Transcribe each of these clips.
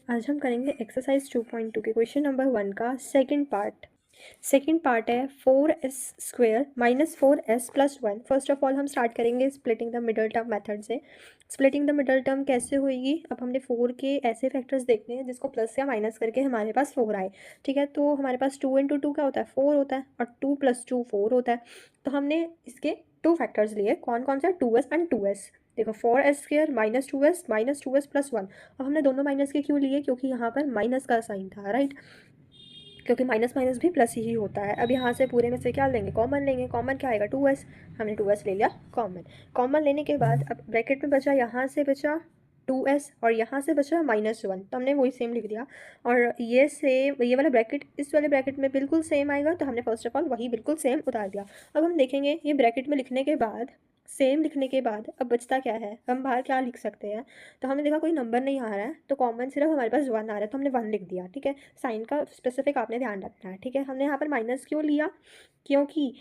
आज हम करेंगे एक्सरसाइज 2.2 के क्वेश्चन नंबर 1 का सेकंड पार्ट है 4s² minus 4s+1। First of all हम स्टार्ट करेंगे splitting the middle term method से। स्प्लिटिंग द मिडल टर्म कैसे होगी? अब हमने 4 के ऐसे फैक्टर्स देखने हैं जिसको प्लस या माइनस करके हमारे पास 4 आए। ठीक है, तो हमारे पास 2 × 2 क्या होता है? 4 होता है, और 2 + 2 4 होता है। तो हमने इसके 2 फैक्टर्स लिए, कौन कौन से? 2s and 2s। देखो 4s² माइनस 2s+1। अब हमने दोनों माइनस के क्यों लिए? क्योंकि यहाँ पर माइनस का साइन था, राइट? क्योंकि माइनस माइनस भी प्लस ही होता है। अब यहाँ से पूरे में से क्या लेंगे? कॉमन लेंगे। कॉमन क्या आएगा? 2s। हमने 2s ले लिया कॉमन। कॉमन लेने के बाद अब ब्रैकेट में बचा, यहाँ से बचा 2s और यहाँ से बचा -1, तो हमने वही सेम लिख दिया। और ये सेम, ये वाला ब्रैकेट इस वाले ब्रैकेट में बिल्कुल सेम आएगा, तो हमने फर्स्ट ऑफ ऑल वही बिल्कुल सेम उतार दिया। अब हम देखेंगे ये ब्रैकेट में लिखने के बाद, सेम लिखने के बाद अब बचता क्या है? हम बाहर क्या लिख सकते हैं? तो हमने देखा कोई नंबर नहीं आ रहा है, तो कॉमन सिर्फ हमारे पास 1 आ रहा है, तो हमने 1 लिख दिया। ठीक है, साइन का स्पेसिफिक आपने ध्यान रखना है। ठीक है, हमने यहाँ पर माइनस क्यों लिया? क्योंकि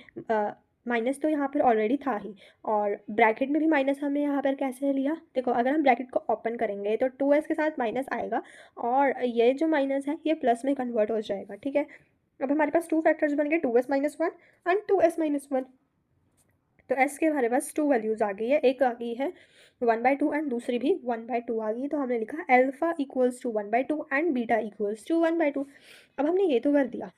माइनस तो यहाँ पर ऑलरेडी था ही, और ब्रैकेट में भी माइनस हमने यहाँ पर कैसे लिया? देखो, अगर हम ब्रैकेट को ओपन करेंगे तो 2s के साथ माइनस आएगा, और ये जो माइनस है ये प्लस में कन्वर्ट हो जाएगा। ठीक है, अब हमारे पास 2 फैक्टर्स बन गए, 2s-1 एंड 2s-1। तो s के हमारे पास 2 वैल्यूज़ आ गई है, एक आ गई है 1/2 एंड दूसरी भी 1/2 आ गई। तो हमने लिखा alpha equals to 1/2 and beta equals to 1/2। अब हमने ये तो कर दिया,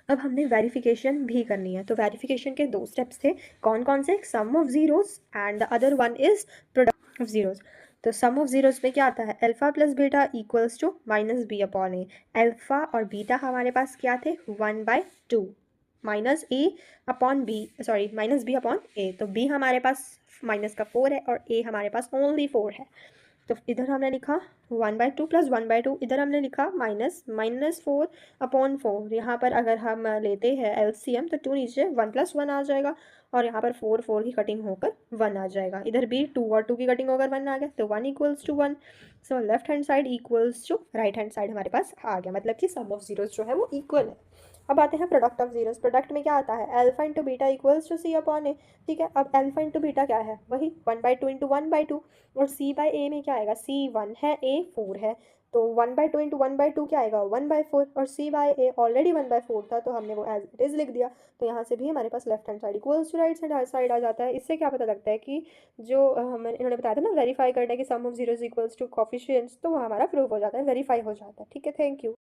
अब हमने वेरिफिकेशन भी करनी है। तो वेरिफिकेशन के 2 स्टेप्स थे, कौन कौन से? Sum of zeros and the other one is product of zeros. तो सम ऑफ ज़ीरोज़ में क्या आता है? Alpha plus beta equals to -b/a। Alpha और बीटा हमारे पास क्या थे? 1/2 -b/a। तो b हमारे पास माइनस का 4 है और a हमारे पास ओनली 4 है। तो इधर हमने लिखा 1/2 + 1/2, इधर हमने लिखा -4/4। यहाँ पर अगर हम लेते हैं एलसीएम तो 2 नीचे 1 + 1 आ जाएगा, और यहाँ पर 4 की कटिंग होकर 1 आ जाएगा। इधर भी 2 और 2 की कटिंग होकर 1 आ गया, तो 1 = 1। So left hand side equals to right hand side हमारे पास आ गया, मतलब कि सम ऑफ जीरोस जो है वो इक्वल है। अब आते हैं प्रोडक्ट ऑफ जीरोस। प्रोडक्ट में क्या आता है? Alpha into beta equals to c/a। ठीक है, अब अल्फा इंटू बीटा क्या है? वही 1/2 इंटू 1/2, और c/a में क्या आएगा? c 1 है, a 4 है, तो 1/2 इंटू 1/2 क्या आएगा? 1/4, और c/a ऑलरेडी 1/4 था, तो हमने वो एज इट इज़ लिख दिया। तो यहाँ से भी हमारे पास left hand side equals to right hand side आ जाता है। इससे क्या पता लगता है कि जो हमें इन्होंने बताया था ना, वेरीफाई करना है कि sum of zeros equals to coefficients, तो वो हमारा प्रूफ हो जाता है, वेरीफाई हो जाता है। ठीक है, थैंक यू।